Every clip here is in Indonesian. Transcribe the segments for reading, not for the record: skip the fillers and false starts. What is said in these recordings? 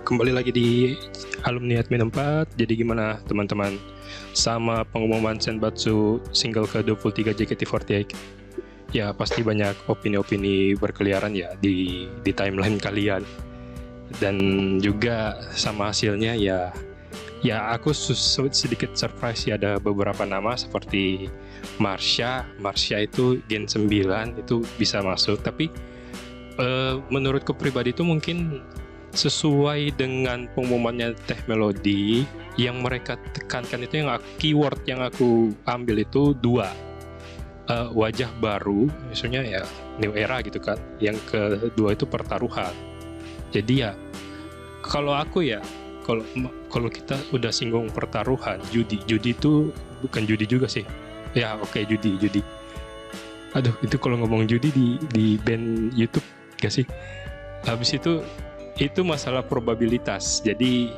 Kembali lagi di Alumni Admin 4. Jadi gimana teman-teman sama pengumuman Senbatsu single ke-23 JKT48? Ya pasti banyak opini-opini berkeliaran ya di timeline kalian. Dan juga sama hasilnya ya aku sedikit surprise ya, ada beberapa nama seperti Marsha itu Gen 9 itu bisa masuk, tapi menurutku pribadi itu mungkin sesuai dengan pengumumannya Teh Melody, yang mereka tekankan itu, yang keyword yang aku ambil itu dua, wajah baru, misalnya ya new era gitu kan. Yang kedua itu pertaruhan. Jadi ya kalau aku ya, kalau kita udah singgung pertaruhan, judi itu bukan judi juga sih. Ya oke, judi. Aduh, itu kalau ngomong judi di band YouTube gak sih? Habis itu masalah probabilitas. Jadi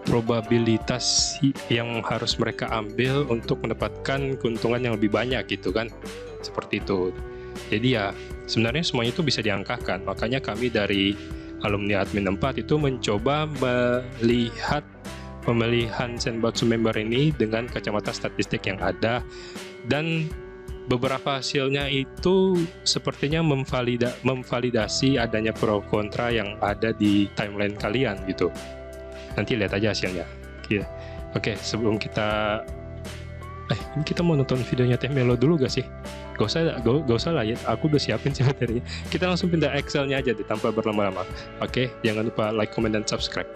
probabilitas yang harus mereka ambil untuk mendapatkan keuntungan yang lebih banyak gitu kan, seperti itu. Jadi ya sebenarnya semuanya itu bisa diangkakan. Makanya kami dari Alumni Admin 4 itu mencoba melihat pemilihan Senbatsu member ini dengan kacamata statistik yang ada, dan beberapa hasilnya itu sepertinya memvalidasi adanya pro kontra yang ada di timeline kalian gitu. Nanti lihat aja hasilnya. Oke, sebelum kita ini kita mau nonton videonya Teh Melo dulu gak sih? Gak usah lah ya, aku udah siapin sih materinya. Kita langsung pindah Excelnya aja deh tanpa berlama-lama. Oke, jangan lupa like, comment, dan subscribe.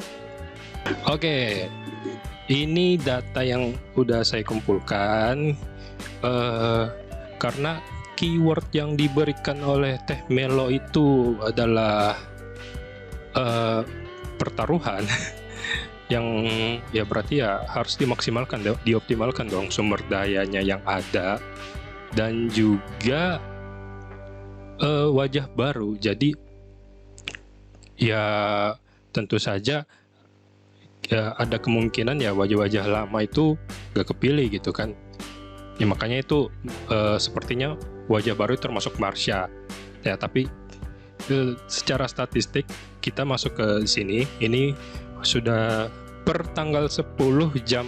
Oke, ini data yang udah saya kumpulkan. Karena keyword yang diberikan oleh Teh Melo itu adalah pertaruhan, yang ya berarti ya harus dimaksimalkan, dioptimalkan dong sumber dayanya yang ada, dan juga wajah baru. Jadi ya tentu saja ya ada kemungkinan ya wajah-wajah lama itu gak kepilih gitu kan. Ya makanya itu sepertinya wajah baru termasuk Marsha ya, tapi secara statistik kita masuk ke sini, ini sudah per tanggal 10 jam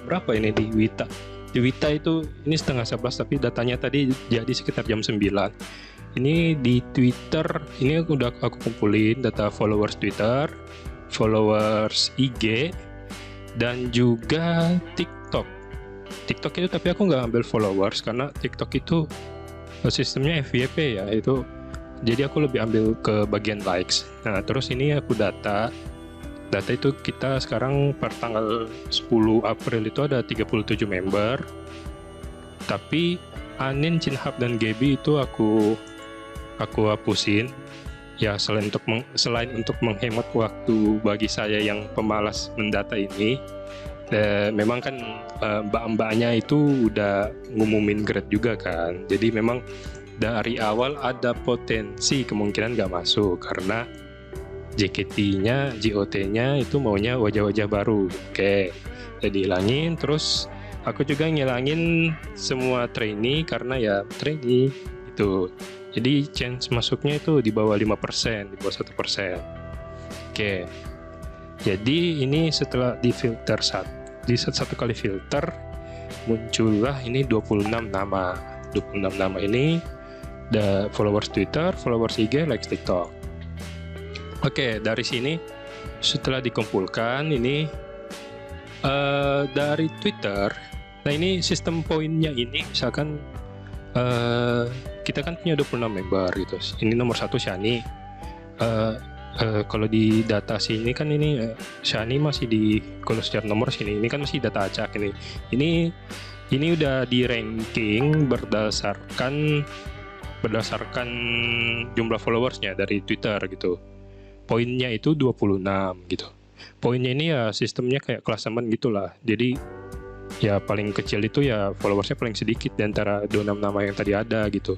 berapa ini di Wita. Di Wita itu ini setengah 11, tapi datanya tadi jadi sekitar jam 9. Ini di Twitter, ini udah aku kumpulin data followers Twitter, followers IG, dan juga TikTok itu, tapi aku nggak ambil followers karena TikTok itu sistemnya FYP ya, itu jadi aku lebih ambil ke bagian likes. Nah terus ini aku data itu kita sekarang per tanggal 10 April itu ada 37 member, tapi Anin, Cinhap, dan Gaby itu aku hapusin ya, selain untuk menghemat waktu bagi saya yang pemalas mendata ini. Memang kan mbak-mbaknya itu udah ngumumin grade juga kan, jadi memang dari awal ada potensi kemungkinan nggak masuk karena JKT-nya, JOT-nya itu maunya wajah-wajah baru. Oke, jadi hilangin. Terus aku juga ngilangin semua trainee karena ya trainee itu, jadi chance masuknya itu di bawah 5%, di bawah 1%. Oke, jadi ini setelah difilter di satu kali filter muncullah ini 26 nama. 26 nama ini ada followers Twitter, followers IG, likes TikTok. Oke, dari sini setelah dikumpulkan ini dari Twitter. Nah ini sistem poinnya ini, misalkan kita kan punya 26 member gitu. Ini nomor 1 Shani. Kalau di data sini kan ini Shani masih di, kalau secara nomor sini ini kan masih data acak ini. Ini udah di ranking berdasarkan jumlah followersnya dari Twitter gitu. Poinnya itu 26 gitu. Poinnya ini ya sistemnya kayak klasemen gitulah. Jadi ya paling kecil itu ya followersnya paling sedikit di antara 26 nama yang tadi ada gitu.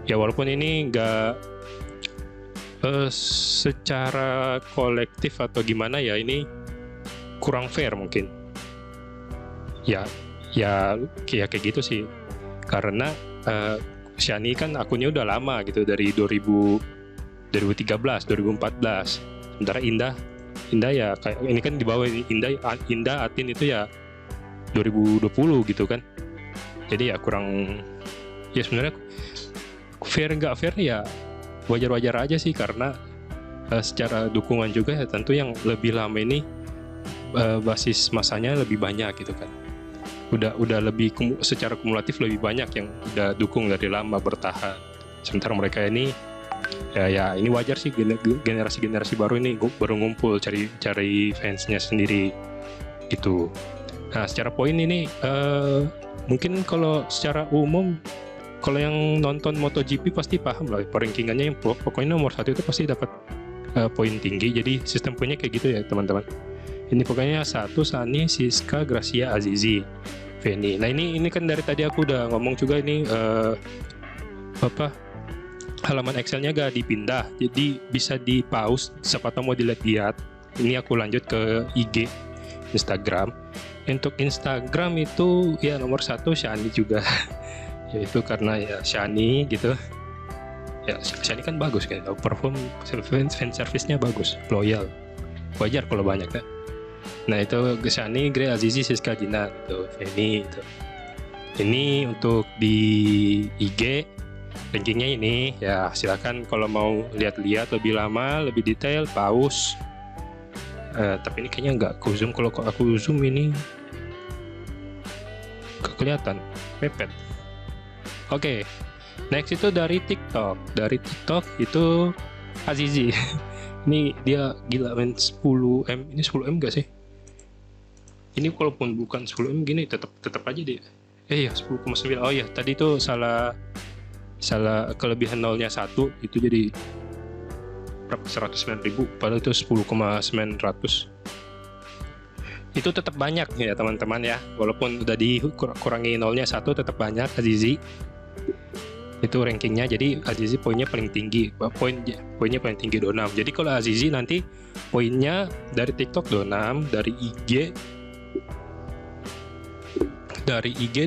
Ya walaupun ini nggak secara kolektif atau gimana ya, ini kurang fair mungkin. Ya kayak gitu sih. Karena Shani kan akunnya udah lama gitu, dari 2013 2013, 2014. Sementara Indah ya kayak ini kan di bawah ini, Indah Atin itu ya 2020 gitu kan. Jadi ya kurang, ya sebenarnya fair nggak fair ya wajar-wajar aja sih, karena secara dukungan juga ya tentu yang lebih lama ini basis masanya lebih banyak gitu kan. Udah lebih secara kumulatif lebih banyak yang udah dukung dari lama bertahan. Sementara mereka ini ya ini wajar sih, generasi baru ini baru ngumpul cari fansnya sendiri gitu. Nah secara poin ini mungkin kalau secara umum kalau yang nonton MotoGP pasti paham lah perankingannya, yang pokoknya nomor 1 itu pasti dapat poin tinggi. Jadi sistem poinnya kayak gitu ya teman-teman. Ini pokoknya 1 Shani, Siska, Gracia, Azizi, Feni. Nah ini kan dari tadi aku udah ngomong juga ini halaman Excelnya gak dipindah, jadi bisa di pause siapa tahu mau dilihat-lihat. Ini aku lanjut ke IG, Instagram. Untuk Instagram itu ya nomor 1 Shani juga yaitu karena ya Shani gitu ya, Shani kan bagus kan, perform fan service-nya bagus, loyal, wajar kalau banyak kan. Nah itu Shani, Gray, Azizi, Siska, Gina gitu, Feni itu. Ini untuk di IG rankingnya ini ya, silakan kalau mau lihat-lihat lebih lama, lebih detail, pause. Tapi ini kayaknya nggak aku zoom. Kalau aku zoom ini kelihatan mepet. Oke, next itu dari TikTok. Dari TikTok itu Azizi. Ini dia gila main 10M. Ini 10M gak sih? Ini kalaupun bukan 10M gini tetap aja dia. Ya 10,9. Oh ya, tadi itu salah kelebihan nolnya 1 itu jadi berapa, 109.000 padahal itu 10,900. Itu tetap banyak ya teman-teman ya, walaupun udah dikurangi nolnya 1 tetap banyak. Azizi itu rankingnya, jadi Azizi poinnya paling tinggi, poinnya paling tinggi 26. Jadi kalau Azizi nanti poinnya dari TikTok 26, dari IG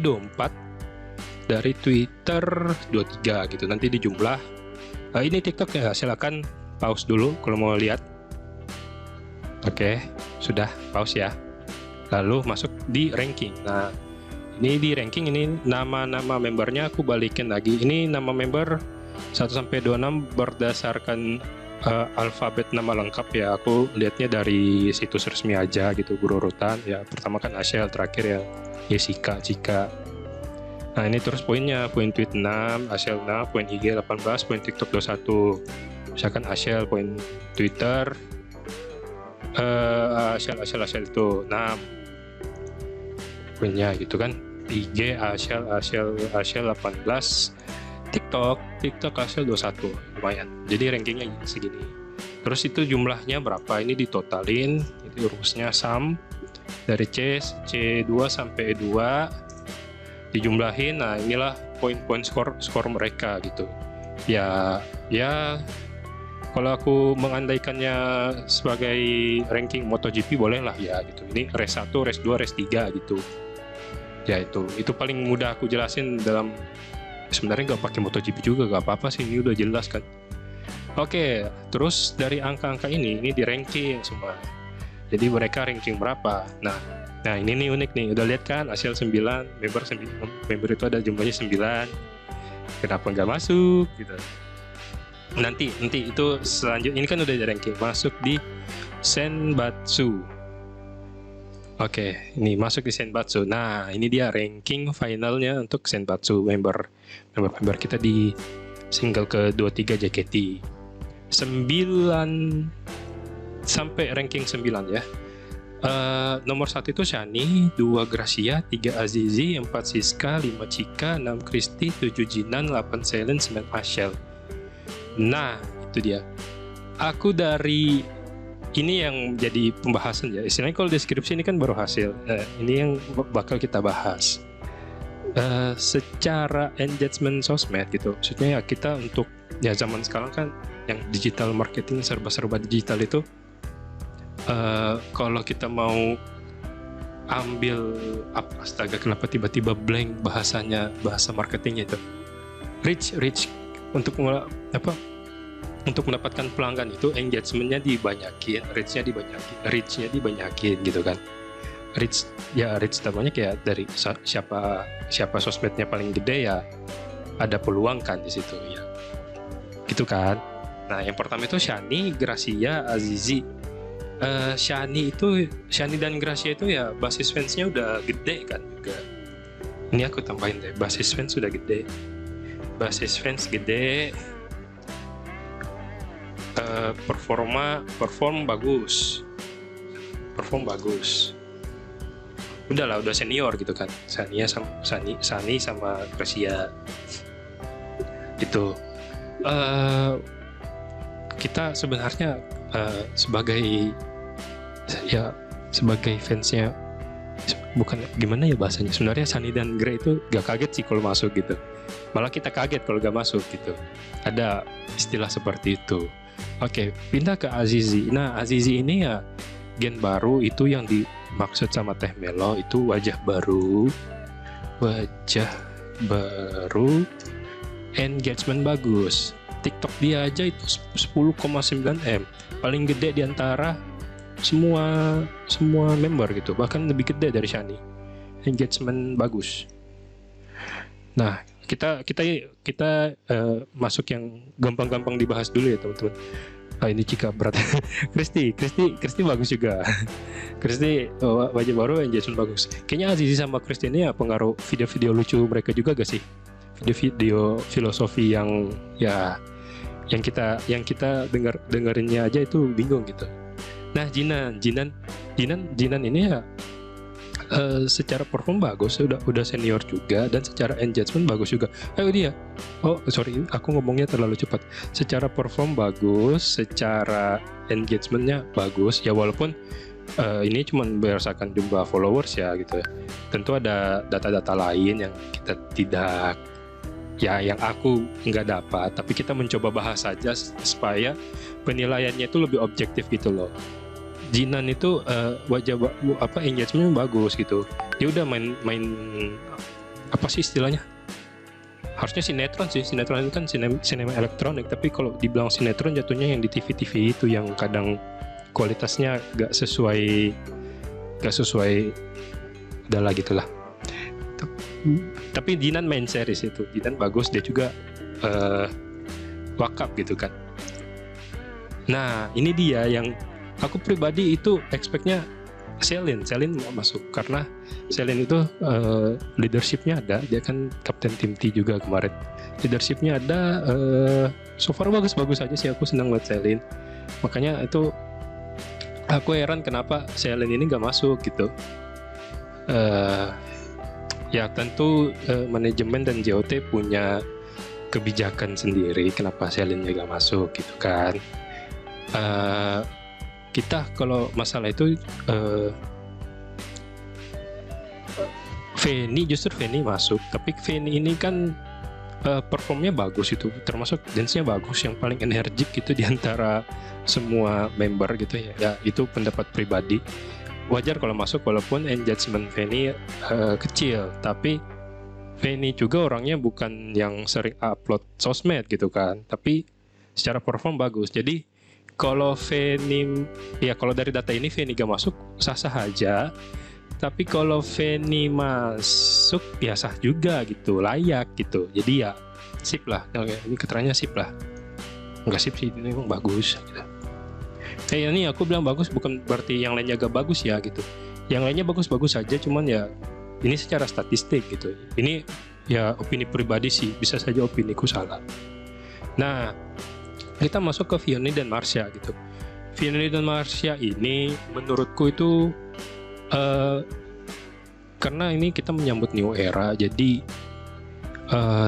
24, dari Twitter 23 gitu, nanti dijumlah. Ini TikTok ya, silakan pause dulu kalau mau lihat. Oke, sudah pause ya. Lalu masuk di ranking. Nah, ini di ranking ini nama-nama membernya aku balikin lagi. Ini nama member 1 sampai 26 berdasarkan alfabet nama lengkap ya. Aku lihatnya dari situs resmi aja gitu, berurutan ya. Pertama kan Ashel, terakhir ya Jessica, Cika. Nah ini terus poinnya, poin tweet 6, Ashel 6, poin IG 18, poin TikTok 21. Misalkan Ashel, poin Twitter Ashel itu 6 poinnya gitu kan. IG Ashel 18, TikTok Ashel 21, lumayan. Jadi rankingnya segini. Terus itu jumlahnya berapa? Ini ditotalin, itu rumusnya sum dari C2 sampai E2 dijumlahin. Nah inilah poin-poin skor mereka gitu ya kalau aku mengandaikannya sebagai ranking MotoGP boleh lah ya gitu. Ini race 1, race 2, race 3 gitu ya. Itu paling mudah aku jelasin dalam, sebenarnya nggak pakai MotoGP juga nggak apa-apa sih, ini udah jelas kan. Oke, terus dari angka-angka ini di ranking semua, jadi mereka ranking berapa. Nah ini nih unik nih, udah lihat kan Ashel 9, member itu ada jumlahnya 9. Kenapa nggak masuk gitu? Nanti itu selanjutnya, ini kan udah di ranking, masuk di Senbatsu. Oke, ini masuk di Senbatsu. Nah ini dia ranking finalnya untuk Senbatsu member kita di single ke-23 JKT. 9 sampai ranking 9 ya. Nomor 1 itu Shani, 2 Gracia, 3 Azizi, 4 Siska, 5 Cika, 6 Kristi, 7 Jinan, 8 Selen, 9 Ashel. Nah itu dia. Aku dari ini yang jadi pembahasan ya, istilahnya kalau deskripsi ini kan baru hasil. Ini yang bakal kita bahas. Secara engagement sosmed gitu, maksudnya ya kita untuk ya zaman sekarang kan yang digital marketing, serba-serba digital itu, kalau kita mau ambil astaga kenapa tiba-tiba blank bahasa marketingnya itu, reach untuk untuk mendapatkan pelanggan itu engagement-nya dibanyakin, reach-nya dibanyakin gitu kan. Reach namanya kayak dari siapa sosmednya paling gede ya ada peluang kan di situ ya. Gitu kan. Nah, yang pertama itu Shani, Gracia, Azizi. Shani dan Gracia itu ya basis fansnya udah gede kan juga. Ini aku tambahin deh, basis fans sudah gede. Basis fans gede. Perform bagus. Udah senior gitu kan. Shani sama Gracia. Itu kita sebenarnya sebagai fansnya, bukan gimana ya bahasanya, sebenarnya Shani dan Grey itu gak kaget sih kalau masuk gitu, malah kita kaget kalau gak masuk gitu, ada istilah seperti itu. Oke, pindah ke Azizi. Nah, Azizi ini ya gen baru, itu yang dimaksud sama Teh Melo, itu wajah baru, engagement bagus. TikTok dia aja itu 10,9 M, paling gede di antara semua member gitu, bahkan lebih gede dari Shani. Engagement bagus. Nah, kita masuk yang gampang-gampang dibahas dulu ya teman-teman. Ini Cika berat. Kristi bagus juga. Kristi wajah baru, engagement bagus. Kayaknya Azizi sama Kristi ini ya pengaruh video-video lucu mereka juga gak sih? Video filosofi yang kita dengerinnya aja itu bingung gitu. Nah, Jinan ini ya secara perform bagus, udah senior juga, dan secara engagement bagus juga. Aku ngomongnya terlalu cepat. Secara perform bagus, secara engagementnya bagus ya, walaupun ini cuma berdasarkan jumlah followers ya gitu. Tentu ada data-data lain yang kita tidak, yang aku nggak dapat, tapi kita mencoba bahas saja supaya penilaiannya itu lebih objektif gitu loh. Jinan itu engagementnya bagus gitu. Dia udah main apa sih istilahnya? Harusnya sinetron ini kan sinema elektronik, tapi kalau dibilang sinetron jatuhnya yang di TV itu yang kadang kualitasnya gak sesuai adalah gitulah. Tapi Jinan main series itu, Jinan bagus, dia juga wakaf gitu kan. Nah, ini dia yang aku pribadi itu expect-nya Selin mau masuk, karena Selin itu leadership-nya ada, dia kan kapten tim T juga kemarin. Leadership-nya ada, so far bagus aja sih, aku senang buat Selin. Makanya itu aku heran kenapa Selin ini gak masuk gitu. Ya tentu manajemen dan JOT punya kebijakan sendiri kenapa Selin gak masuk gitu kan. Kita kalau masalah itu Feni masuk, tapi Feni ini kan performnya bagus, itu termasuk dance-nya bagus, yang paling energik itu diantara semua member gitu ya. Ya itu pendapat pribadi. Wajar kalau masuk, walaupun engagement Feni kecil, tapi Feni juga orangnya bukan yang sering upload sosmed gitu kan, tapi secara perform bagus. Jadi kalau Feni, ya kalau dari data ini Feni gak masuk sah-sah aja, tapi kalau Feni masuk ya sah juga gitu, layak gitu. Jadi ya sip lah, ini keterangannya sip lah. Enggak sip sih, ini memang bagus gitu. Ini aku bilang bagus bukan berarti yang lainnya gak bagus ya gitu. Yang lainnya bagus-bagus aja, cuman ya ini secara statistik gitu. Ini ya opini pribadi sih, bisa saja opiniku salah. Nah, kita masuk ke Vianney dan Marsha gitu. Vianney dan Marsha ini menurutku itu karena ini kita menyambut new era, jadi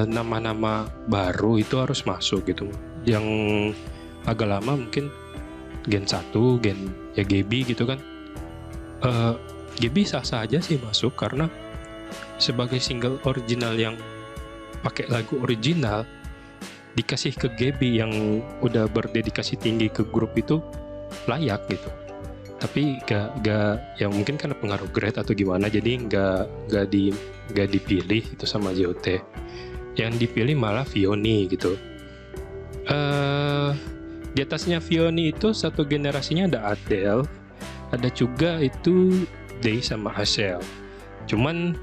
nama-nama baru itu harus masuk gitu. Yang agak lama mungkin Gen 1, Gen ya Gaby gitu kan. Gaby sah-sah aja sih masuk, karena sebagai single original yang pakai lagu original dikasih ke Gaby yang udah berdedikasi tinggi ke grup itu layak gitu. Tapi gak ya mungkin karena pengaruh grade atau gimana, jadi gak dipilih itu sama JOT. Yang dipilih malah Vianney gitu. Di atasnya Vioni itu satu generasinya ada Adele, ada juga itu Day sama Ashel. Cuman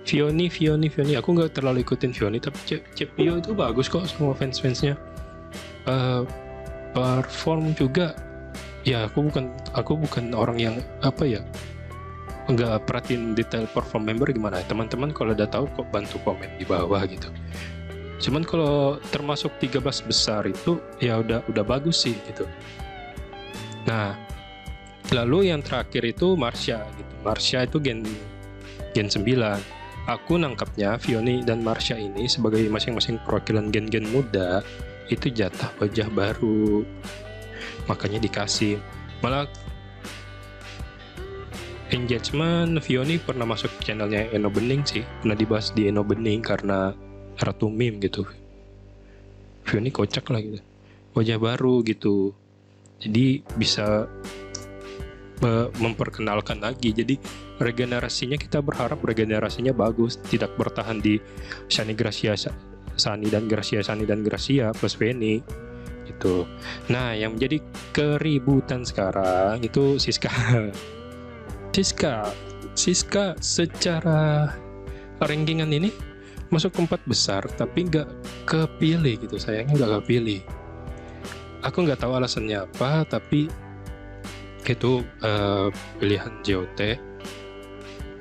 Vioni aku nggak terlalu ikutin Vioni, tapi Cepio itu bagus kok sama fans-fansnya. Perform juga ya, aku bukan orang yang apa ya, nggak perhatiin detail perform member gimana. Teman-teman kalau udah tahu kok bantu komen di bawah gitu. Cuman kalau termasuk 13 besar itu ya udah bagus sih gitu. Nah, lalu yang terakhir itu Marsha gitu. Marsha itu gen 9. Aku nangkapnya Vioni dan Marsha ini sebagai masing-masing perwakilan gen-gen muda itu jatah wajah baru. Makanya dikasih. Malah engagement Vioni pernah masuk channelnya Eno Bening sih. Pernah dibahas di Eno Bening karena Ratu Meme gitu. Vioni kocak lah gitu. Wajah baru gitu. Jadi bisa memperkenalkan lagi. Jadi regenerasinya, kita berharap regenerasinya bagus, tidak bertahan di Shani dan Gracia plus Penny gitu. Nah, yang menjadi keributan sekarang itu Siska. Siska secara rankingan ini masuk ke 4 besar tapi nggak kepilih gitu. Sayangnya nggak kepilih. Aku nggak tahu alasannya apa, tapi itu pilihan JOT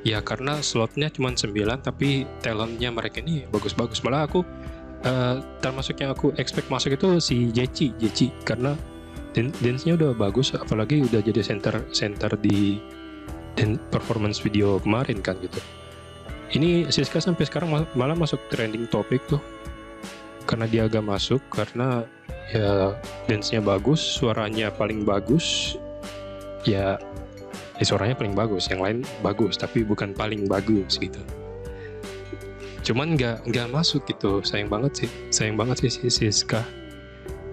ya, karena slotnya cuma 9 tapi talentnya mereka ini bagus-bagus. Malah aku termasuk yang aku expect masuk itu si Jeci karena dance-nya udah bagus, apalagi udah jadi center di performance video kemarin kan gitu. Ini Siska sampai sekarang malah masuk trending topik tuh karena dia agak masuk, karena ya dance-nya bagus, suaranya paling bagus. Ya suaranya paling bagus, yang lain bagus tapi bukan paling bagus gitu. Cuman nggak masuk gitu, sayang banget sih si Siska.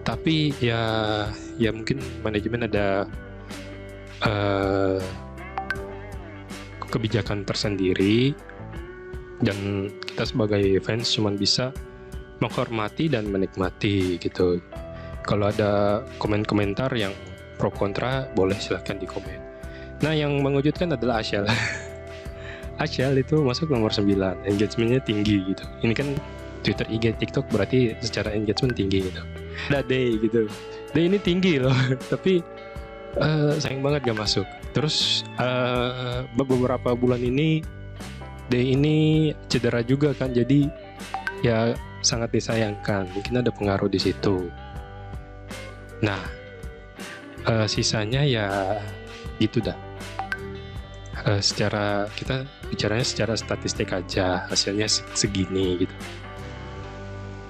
Tapi ya mungkin manajemen ada kebijakan tersendiri dan kita sebagai fans cuman bisa menghormati dan menikmati gitu. Kalau ada komentar yang pro kontra boleh silahkan di komen. Nah, yang mengejutkan adalah Ashel. Ashel itu masuk nomor 9, engagementnya tinggi gitu. Ini kan Twitter, IG, TikTok berarti secara engagement tinggi gitu. Ada Day gitu, Day ini tinggi loh, tapi sayang banget gak masuk. Terus beberapa bulan ini Day ini cedera juga kan, jadi ya sangat disayangkan. Mungkin ada pengaruh di situ. Nah, sisanya ya gitu dah. Secara kita bicaranya secara statistik aja, hasilnya segini gitu.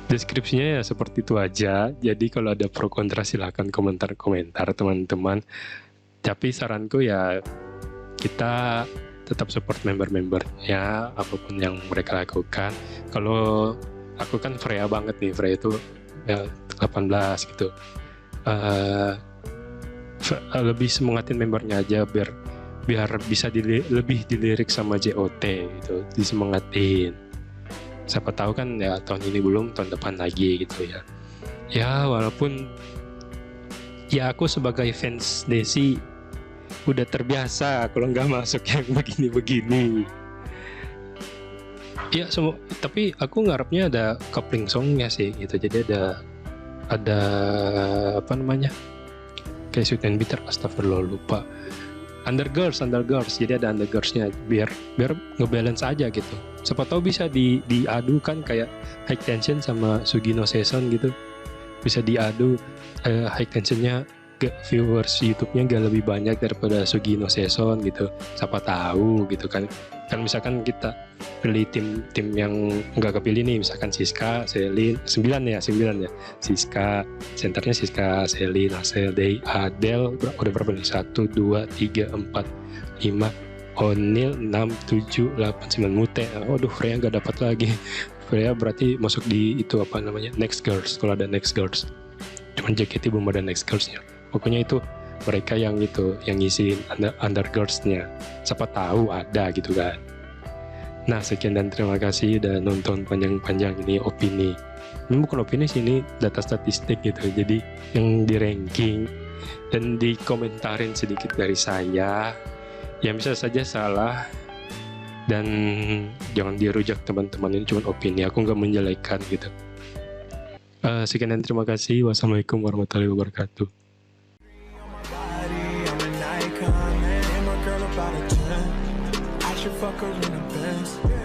Deskripsinya ya seperti itu aja. Jadi kalau ada pro kontra silahkan komentar teman-teman. Tapi saranku ya kita tetap support member-member ya, apapun yang mereka lakukan. Kalau aku kan Freya banget nih, Freya itu ya 18 gitu. Lebih semangatin membernya aja biar bisa lebih dilirik sama JOT gitu, disemangatin. Siapa tahu kan ya tahun ini belum, tahun depan lagi gitu ya. Ya walaupun ya aku sebagai fans Desi udah terbiasa kalau nggak masuk yang begini-begini. Ya tapi aku ngarepnya ada coupling songnya sih gitu. Jadi ada apa namanya, kayak Sweet and Bitter, astagfirullah lupa. Undergirls, jadi ada Undergirls-nya biar ngebalance aja gitu. Siapa tahu bisa diadukan kayak High Tension sama Sugino Season gitu. Bisa diadu High Tension-nya viewers YouTube-nya gak lebih banyak daripada Sugino Season gitu. Siapa tahu gitu kan. Kan misalkan kita pilih tim yang nggak kepilih nih, misalkan Siska, Selin, 9 ya, Siska, senternya Siska, Selin, Ashel, Day, Adele, udah berapa nih? 1, 2, 3, 4, 5, O'Neal, 6, 7, 8, 9, Mute. Waduh, Freya nggak dapat lagi. Freya berarti masuk di itu apa namanya, Next Girls, kalau ada Next Girls. Cuman JKT belum ada Next Girls-nya. Pokoknya itu mereka yang ngisiin Undergirls-nya. Siapa tahu ada gitu kan. Nah, sekian dan terima kasih udah nonton panjang-panjang ini opini ini bukan opini sih, ini data statistik gitu. Jadi yang di ranking dan dikomentarin sedikit dari saya, yang bisa saja salah, dan jangan dirujak teman-teman, ini cuma opini, aku nggak menjelekan gitu. Sekian dan terima kasih. Wassalamualaikum warahmatullahi wabarakatuh. Fuck her in the Benz.